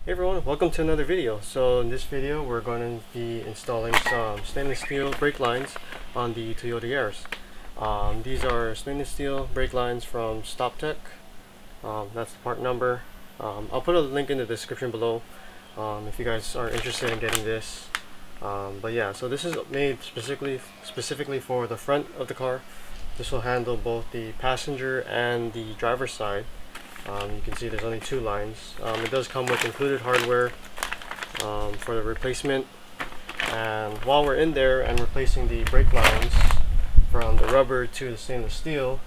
Hey everyone, welcome to another video. So in this video we're going to be installing some stainless steel brake lines on the Toyota Yaris. These are stainless steel brake lines from StopTech. That's the part number. I'll put a link in the description below if you guys are interested in getting this. But yeah, so this is made specifically for the front of the car. This will handle both the passenger and the driver's side. You can see there's only two lines. It does come with included hardware for the replacement. And while we're in there and replacing the brake lines from the rubber to the stainless steel,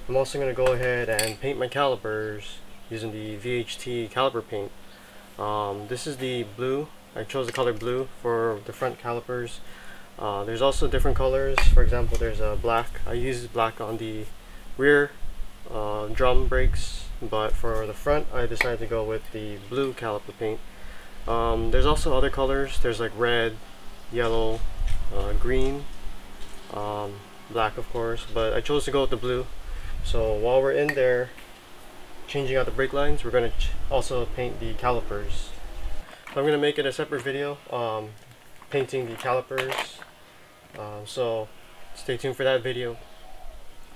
I'm also going to go ahead and paint my calipers using the VHT caliper paint. This is the blue. I chose the color blue for the front calipers. There's also different colors. For example, there's a black. I use black on the rear drum brakes, but for the front I decided to go with the blue caliper paint. There's also other colors. There's like red, yellow, green, black of course, but I chose to go with the blue. So while we're in there changing out the brake lines, we're going to also paint the calipers. So I'm going to make it a separate video painting the calipers, so stay tuned for that video.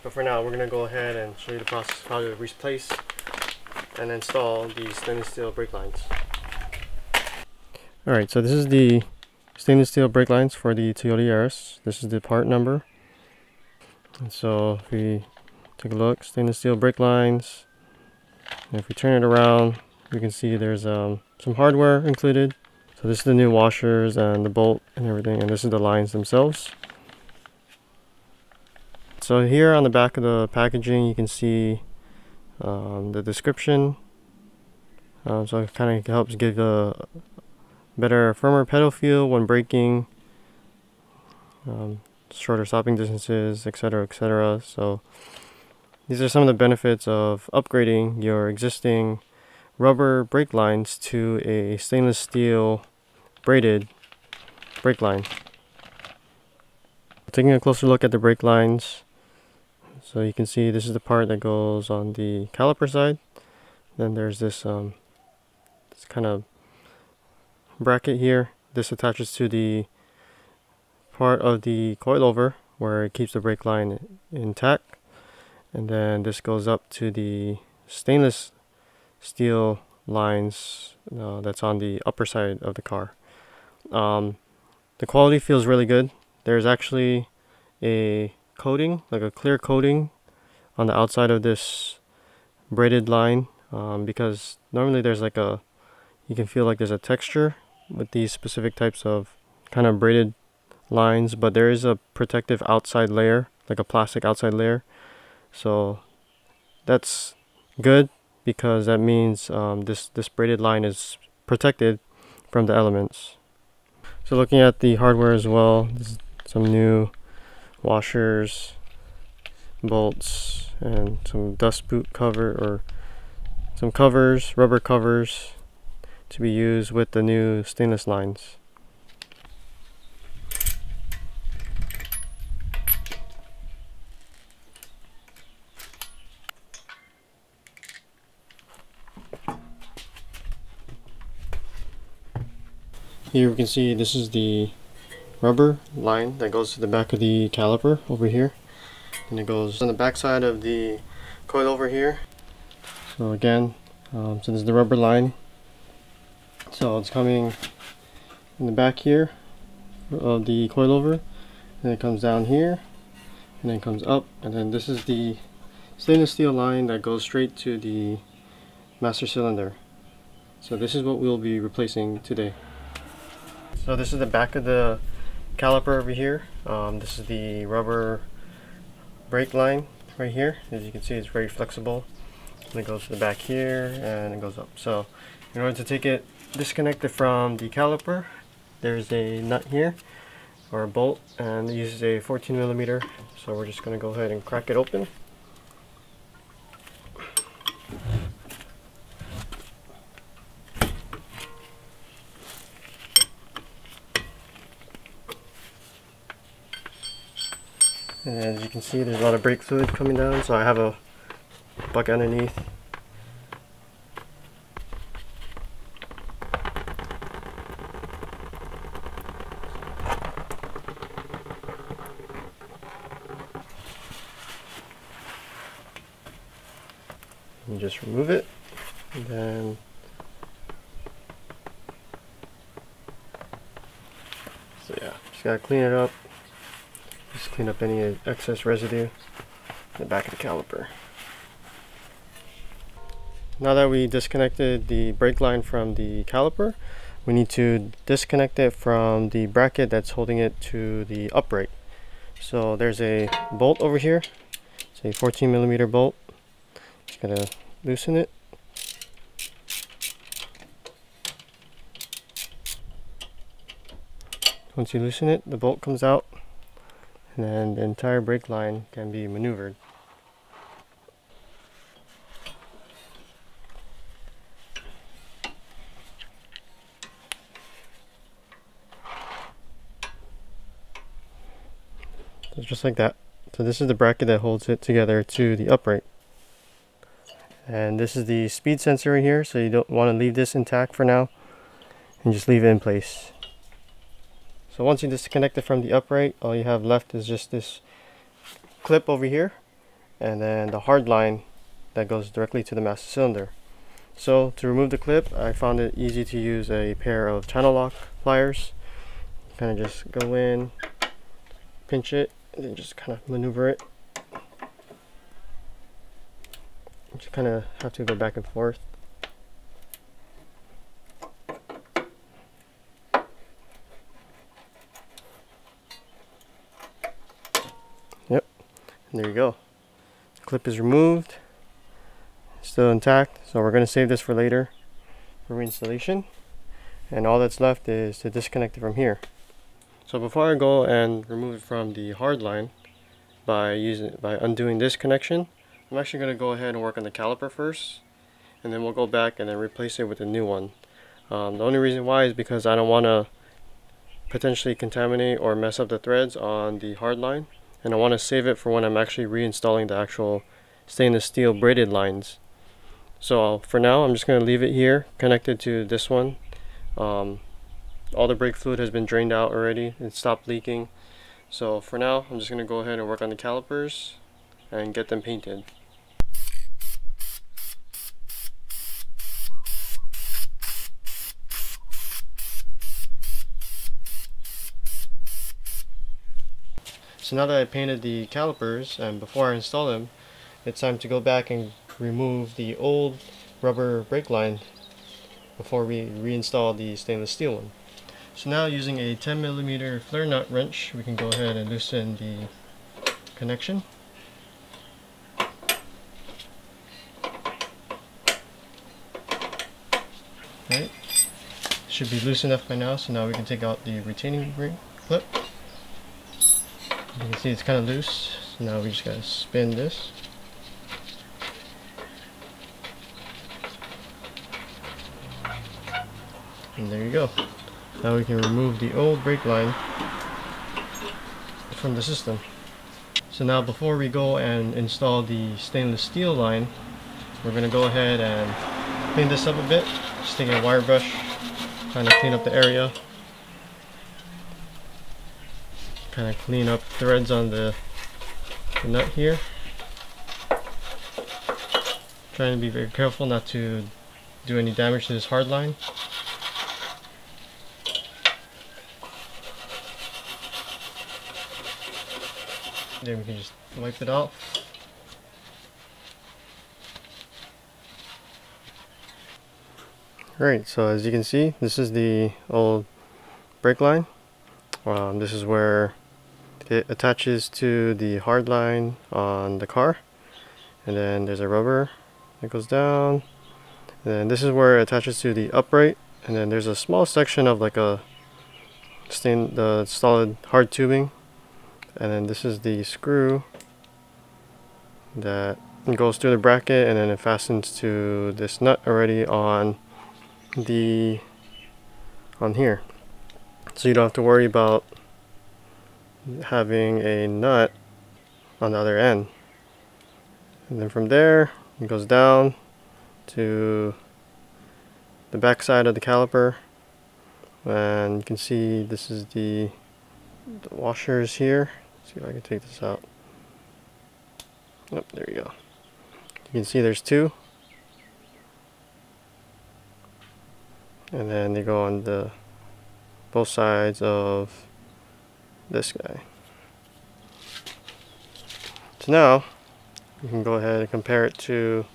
But for now, we're going to go ahead and show you the process of how to replace and install the stainless steel brake lines. Alright, so this is the stainless steel brake lines for the Toyota Yaris. This is the part number. And so if we take a look, stainless steel brake lines. And if we turn it around, we can see there's some hardware included. So this is the new washers and the bolt and everything, and this is the lines themselves. So here on the back of the packaging you can see the description. So it kind of helps give a better, firmer pedal feel when braking, shorter stopping distances, etc., etc. So these are some of the benefits of upgrading your existing rubber brake lines to a stainless steel braided brake line. Taking a closer look at the brake lines, so you can see this is the part that goes on the caliper side. Then there's this kind of bracket here. This attaches to the part of the coilover where it keeps the brake line intact. And then this goes up to the stainless steel lines that's on the upper side of the car. The quality feels really good. There's actually a coating, like a clear coating on the outside of this braided line, because normally there's like you can feel like there's a texture with these specific types of kind of braided lines, but there is a protective outside layer, like a plastic outside layer. So that's good because that means this braided line is protected from the elements. So looking at the hardware as well, this is some new washers, bolts, and some dust boot cover, or some covers, rubber covers to be used with the new stainless lines. Here we can see this is the rubber line that goes to the back of the caliper over here, and it goes on the back side of the coilover here. So again, so this is the rubber line. So it's coming in the back here of the coilover, and it comes down here, and then comes up, and then this is the stainless steel line that goes straight to the master cylinder. So this is what we'll be replacing today. So this is the back of the caliper over here. This is the rubber brake line right here. As you can see, it's very flexible. And it goes to the back here and it goes up. So in order to take it disconnected from the caliper, there's a nut here, or a bolt, and it uses a 14mm. So we're just going to go ahead and crack it open. And as you can see, there's a lot of brake fluid coming down, so I have a bucket underneath. and just remove it, and then so yeah, just gotta clean it up. Just clean up any excess residue in the back of the caliper. Now that we disconnected the brake line from the caliper, we need to disconnect it from the bracket that's holding it to the upright. So there's a bolt over here. It's a 14mm bolt. Just gotta loosen it. Once you loosen it, the bolt comes out, and then the entire brake line can be maneuvered. So just like that. So this is the bracket that holds it together to the upright. And this is the speed sensor right here, so you don't want to leave this intact for now, and just leave it in place. So once you disconnect it from the upright, all you have left is just this clip over here, and then the hard line that goes directly to the master cylinder. So to remove the clip, I found it easy to use a pair of channel lock pliers. Kind of just go in, pinch it, and then just kind of maneuver it. You just kind of have to go back and forth. Yep, and there you go. The clip is removed. It's still intact, so we're going to save this for later for reinstallation. And all that's left is to disconnect it from here. So before I go and remove it from the hard line by undoing this connection, I'm actually going to go ahead and work on the caliper first, and then we'll go back and then replace it with a new one. The only reason why is because I don't want to potentially contaminate or mess up the threads on the hard line, and I want to save it for when I'm actually reinstalling the actual stainless steel braided lines. So for now, I'm just going to leave it here connected to this one. All the brake fluid has been drained out already. It stopped leaking. So for now, I'm just going to go ahead and work on the calipers and get them painted. So now that I painted the calipers, and before I install them, it's time to go back and remove the old rubber brake line before we reinstall the stainless steel one. So now, using a 10mm flare nut wrench, we can go ahead and loosen the connection. Right, should be loose enough by now, so now we can take out the retaining ring clip. You can see it's kind of loose, so now we just gotta spin this. And there you go. Now we can remove the old brake line from the system. So now, before we go and install the stainless steel line, we're going to go ahead and clean this up a bit. Just taking a wire brush, kind of clean up the area. Kind of clean up threads on the nut here. Trying to be very careful not to do any damage to this hard line. Then we can just wipe it off. Alright, so as you can see, this is the old brake line. This is where it attaches to the hard line on the car. And then there's a rubber that goes down. And then this is where it attaches to the upright. And then there's a small section of like the solid hard tubing. And then this is the screw that goes through the bracket, and then it fastens to this nut already on here. So you don't have to worry about having a nut on the other end. And then from there it goes down to the back side of the caliper, and you can see this is the washers here. See if I can take this out. Yep, there you go. You can see there's two. and then they go on the both sides of this guy. So now you can go ahead and compare it to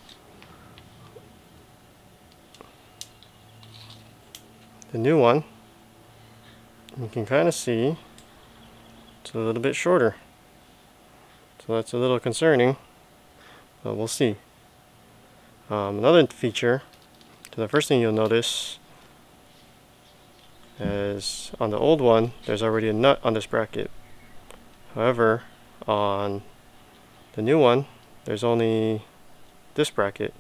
the new one. You can kind of see it's a little bit shorter, so that's a little concerning, but we'll see. Another feature, so the first thing you'll notice is on the old one there's already a nut on this bracket. However, on the new one there's only this bracket.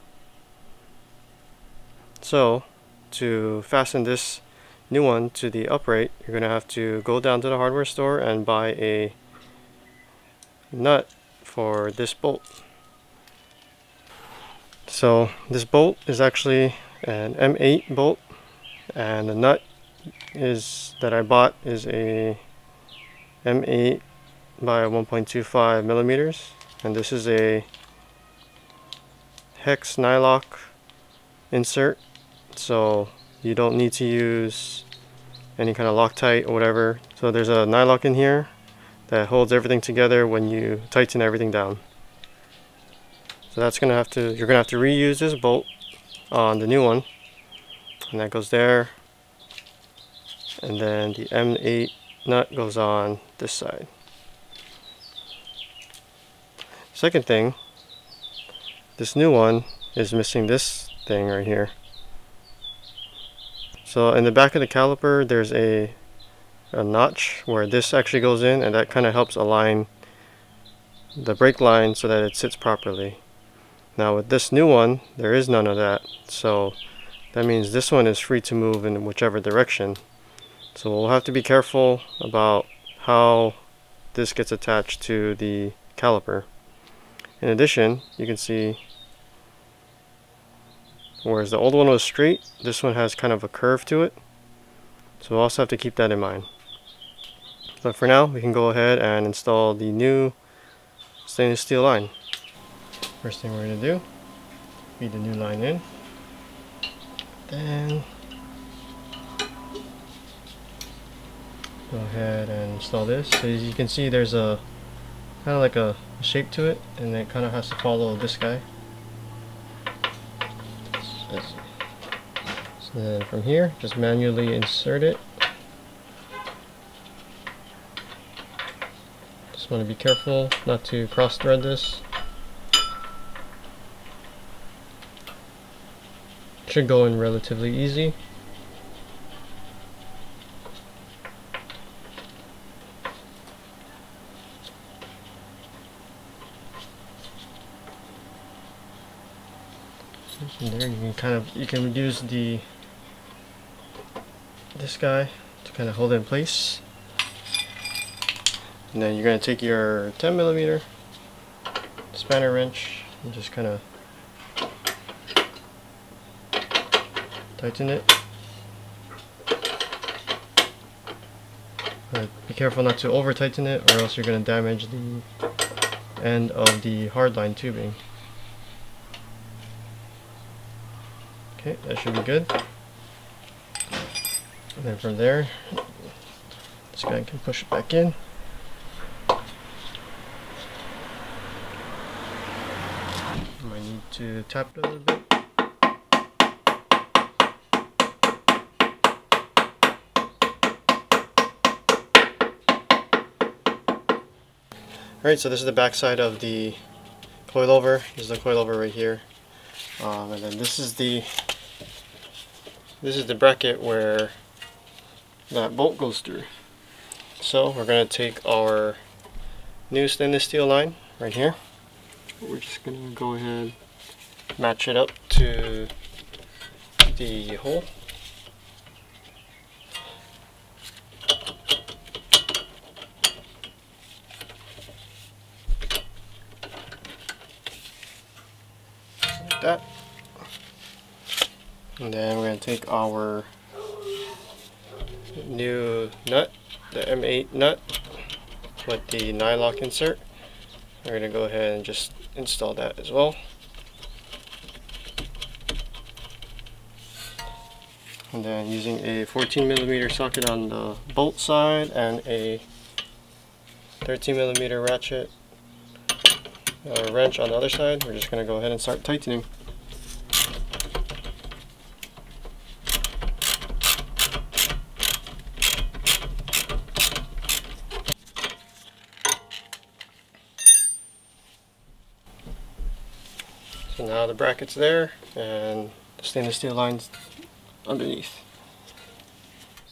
So to fasten this new one to the upright, you're going to have to go down to the hardware store and buy a nut for this bolt. So this bolt is actually an M8 bolt, and the nut that I bought is a M8 by 1.25 millimeters, and this is a hex nylock insert, so you don't need to use any kind of Loctite or whatever. So there's a nylock in here that holds everything together when you tighten everything down. So that's you're gonna have to reuse this bolt on the new one, and that goes there, and then the M8 nut goes on this side. Second thing, this new one is missing this thing right here. So in the back of the caliper there's a notch where this actually goes in, and that kind of helps align the brake line so that it sits properly. Now with this new one there is none of that, so that means this one is free to move in whichever direction. So we'll have to be careful about how this gets attached to the caliper. In addition, you can see whereas the old one was straight, this one has kind of a curve to it, so we'll also have to keep that in mind. But for now we can go ahead and install the new stainless steel line. First thing we're going to do, feed the new line in, then go ahead and install this. So as you can see there's a kind of like a shape to it, and it kind of has to follow this guy. So then from here, just manually insert it. Just want to be careful not to cross thread this. Should go in relatively easy. And there you can use this guy to kind of hold it in place, and then you're going to take your 10mm spanner wrench and just kind of tighten it. But be careful not to over tighten it, or else you're going to damage the end of the hardline tubing. Okay, that should be good. And then from there, this guy can push it back in. Might need to tap it a little bit. Alright, so this is the back side of the coilover. This is the coilover right here. And then this is the bracket where that bolt goes through. So we're going to take our new stainless steel line right here. We're just going to go ahead, match it up to the hole. Like that. And then we're going to take our new nut, the M8 nut with the nylock insert. We're going to go ahead and just install that as well. and then using a 14mm socket on the bolt side and a 13mm ratchet wrench on the other side, we're just going to go ahead and start tightening. So now the bracket's there and the stainless steel line's underneath.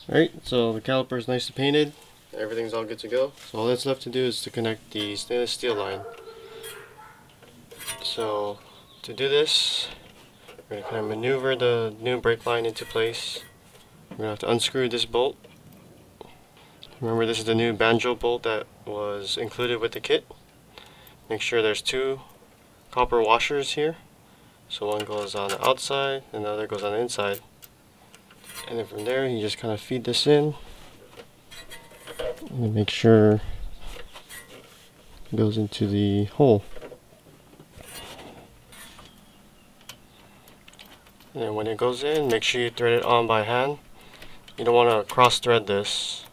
Alright, so the caliper is nicely painted, everything's all good to go. So all that's left to do is to connect the stainless steel line. So to do this, we're going to kind of maneuver the new brake line into place. We're going to have to unscrew this bolt. Remember, this is the new banjo bolt that was included with the kit. Make sure there's 2 copper washers here. So one goes on the outside and the other goes on the inside. And then from there you just kind of feed this in and make sure it goes into the hole. And then when it goes in, make sure you thread it on by hand. You don't want to cross thread this.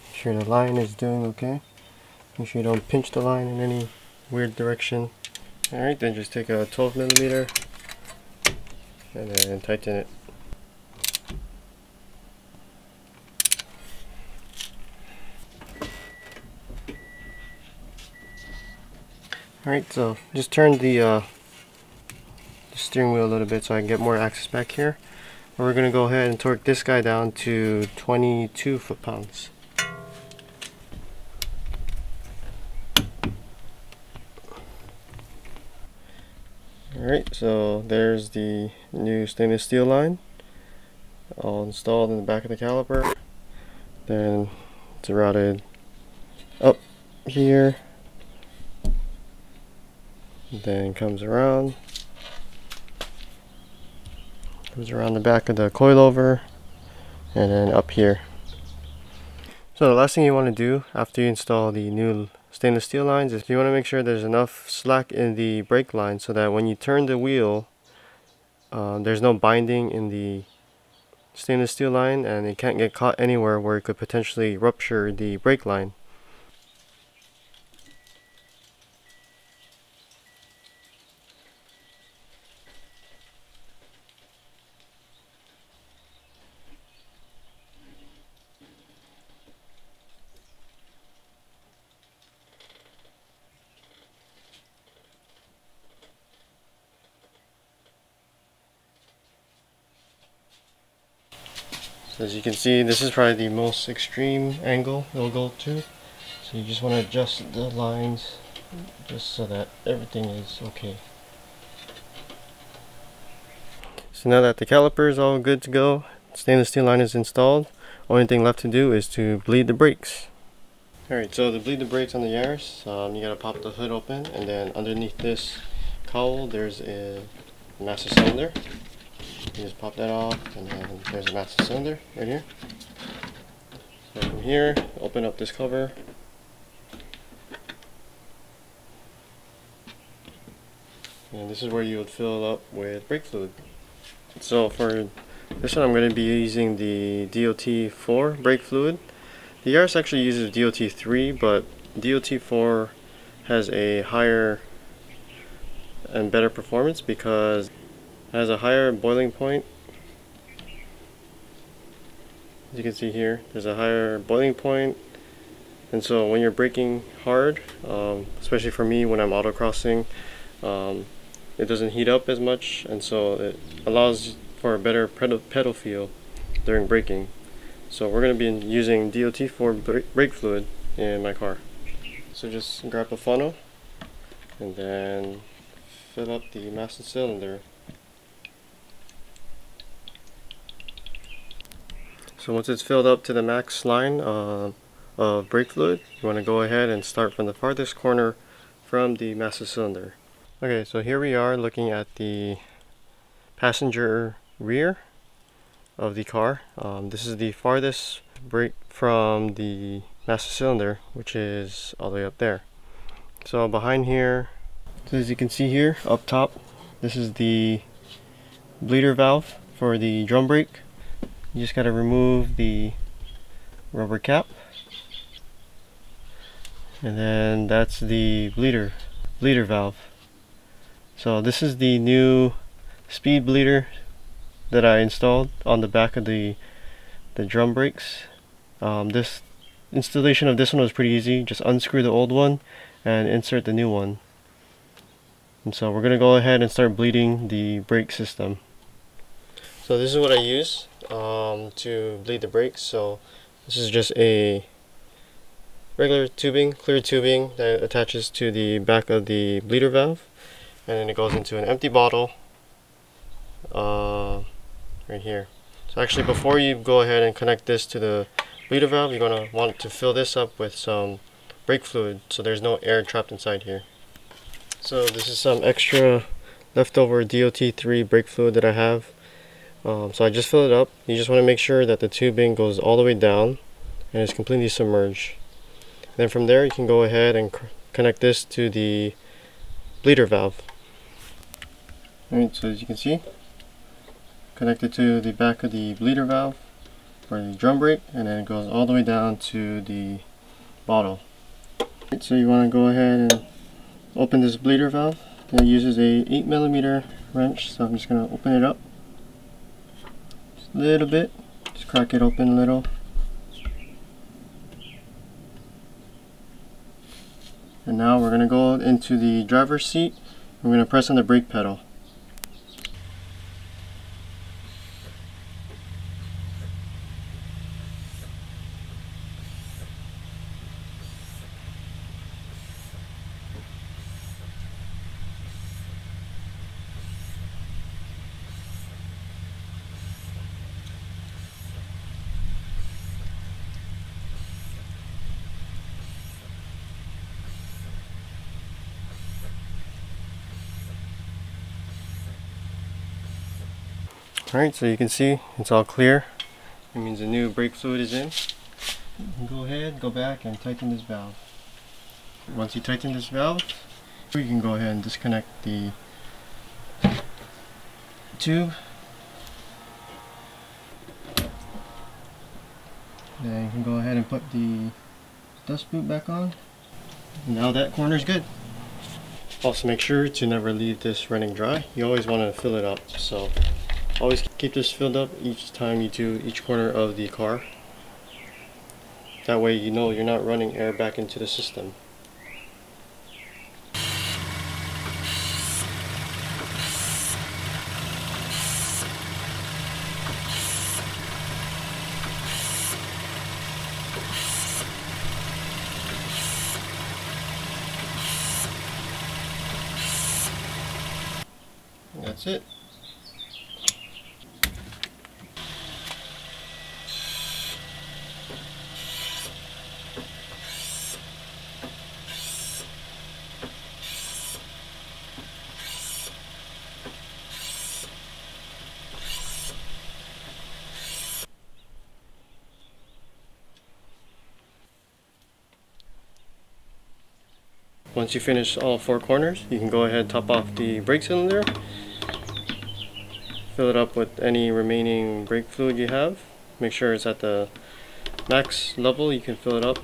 Make sure the line is doing okay. Make sure you don't pinch the line in any weird direction. Alright, then just take a 12mm and then tighten it. Alright, so just turn the steering wheel a little bit so I can get more access back here. And we're going to go ahead and torque this guy down to 22 foot-pounds. Alright, so there's the new stainless steel line all installed in the back of the caliper. Then it's routed up here. Then comes around the back of the coilover and then up here. So the last thing you want to do after you install the new stainless steel lines is you want to make sure there's enough slack in the brake line so that when you turn the wheel there's no binding in the stainless steel line and it can't get caught anywhere where it could potentially rupture the brake line. So as you can see, this is probably the most extreme angle it'll go to. So you just want to adjust the lines just so that everything is okay. So now that the caliper is all good to go, stainless steel line is installed, only thing left to do is to bleed the brakes. Alright, so to bleed the brakes on the Yaris, you gotta pop the hood open, and then underneath this cowl there's a master cylinder. You just pop that off, and then there's a master cylinder right here. So from here, open up this cover. And this is where you would fill it up with brake fluid. So for this one I'm going to be using the DOT4 brake fluid. The Yaris actually uses DOT3, but DOT4 has a higher and better performance because it has a higher boiling point. As you can see here, there's a higher boiling point, and so when you're braking hard, especially for me when I'm autocrossing, it doesn't heat up as much, and so it allows for a better pedal feel during braking. So we're going to be using DOT4 brake fluid in my car. So just grab a funnel and then fill up the master cylinder. So once it's filled up to the max line of brake fluid, you want to go ahead and start from the farthest corner from the master cylinder. Okay, so here we are looking at the passenger rear of the car. This is the farthest brake from the master cylinder, which is all the way up there. So behind here, so as you can see here up top, this is the bleeder valve for the drum brake. You just got to remove the rubber cap, and then that's the bleeder valve. So this is the new speed bleeder that I installed on the back of the drum brakes. This installation of this one was pretty easy. Just unscrew the old one and insert the new one. And so we're gonna go ahead and start bleeding the brake system. So this is what I use to bleed the brakes. So this is just a regular tubing, clear tubing that attaches to the back of the bleeder valve, and then it goes into an empty bottle right here. So actually, before you go ahead and connect this to the bleeder valve, you're going to want to fill this up with some brake fluid so there's no air trapped inside here. So this is some extra leftover DOT3 brake fluid that I have. So I just fill it up. You just want to make sure that the tubing goes all the way down and is completely submerged. Then from there you can go ahead and connect this to the bleeder valve. Alright, so as you can see, connected to the back of the bleeder valve for the drum brake, and then it goes all the way down to the bottle. Right, so you want to go ahead and open this bleeder valve. It uses a 8mm wrench, so I'm just going to open it up just a little bit, just crack it open a little. And now we're going to go into the driver's seat. We're going to press on the brake pedal. Alright, so you can see it's all clear. It means the new brake fluid is in. You can go ahead, go back and tighten this valve. Once you tighten this valve, you can go ahead and disconnect the tube. Then you can go ahead and put the dust boot back on. Now that corner is good. Also make sure to never leave this running dry. You always want to fill it up. So always keep this filled up each time you do each corner of the car. That way you know you're not running air back into the system. And that's it. Once you finish all 4 corners, you can go ahead and top off the brake cylinder. Fill it up with any remaining brake fluid you have. Make sure it's at the max level. You can fill it up.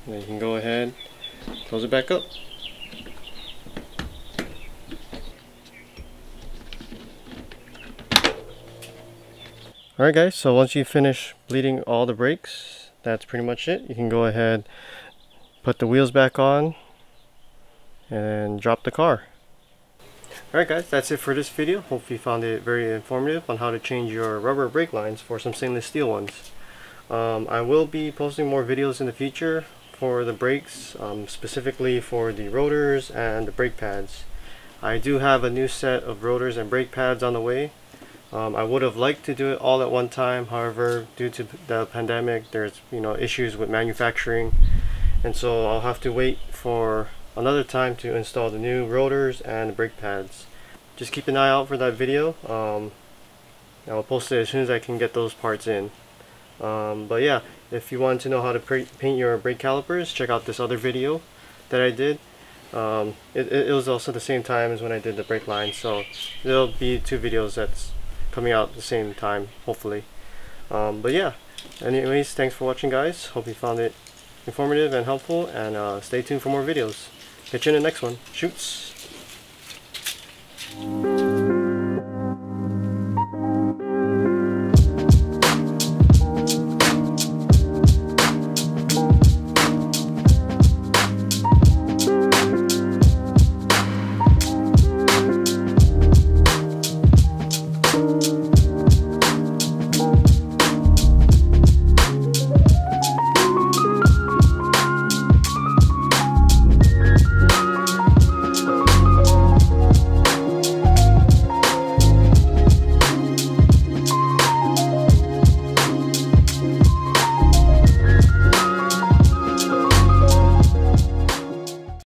And then you can go ahead, close it back up. Alright guys, so once you finish bleeding all the brakes, that's pretty much it. You can go ahead, put the wheels back on, and drop the car. Alright guys, that's it for this video. Hope you found it very informative on how to change your rubber brake lines for some stainless steel ones. I will be posting more videos in the future for the brakes, specifically for the rotors and the brake pads. I do have a new set of rotors and brake pads on the way. I would have liked to do it all at one time. However, due to the pandemic, there's issues with manufacturing, and so I'll have to wait for another time to install the new rotors and the brake pads. Just keep an eye out for that video. I'll post it as soon as I can get those parts in. But yeah, If you want to know how to paint your brake calipers, check out this other video that I did. It was also the same time as when I did the brake line, so there'll be 2 videos that's coming out at the same time, hopefully. But yeah, anyways, thanks for watching, guys. Hope you found it informative and helpful, and stay tuned for more videos. Catch you in the next one. Shoots!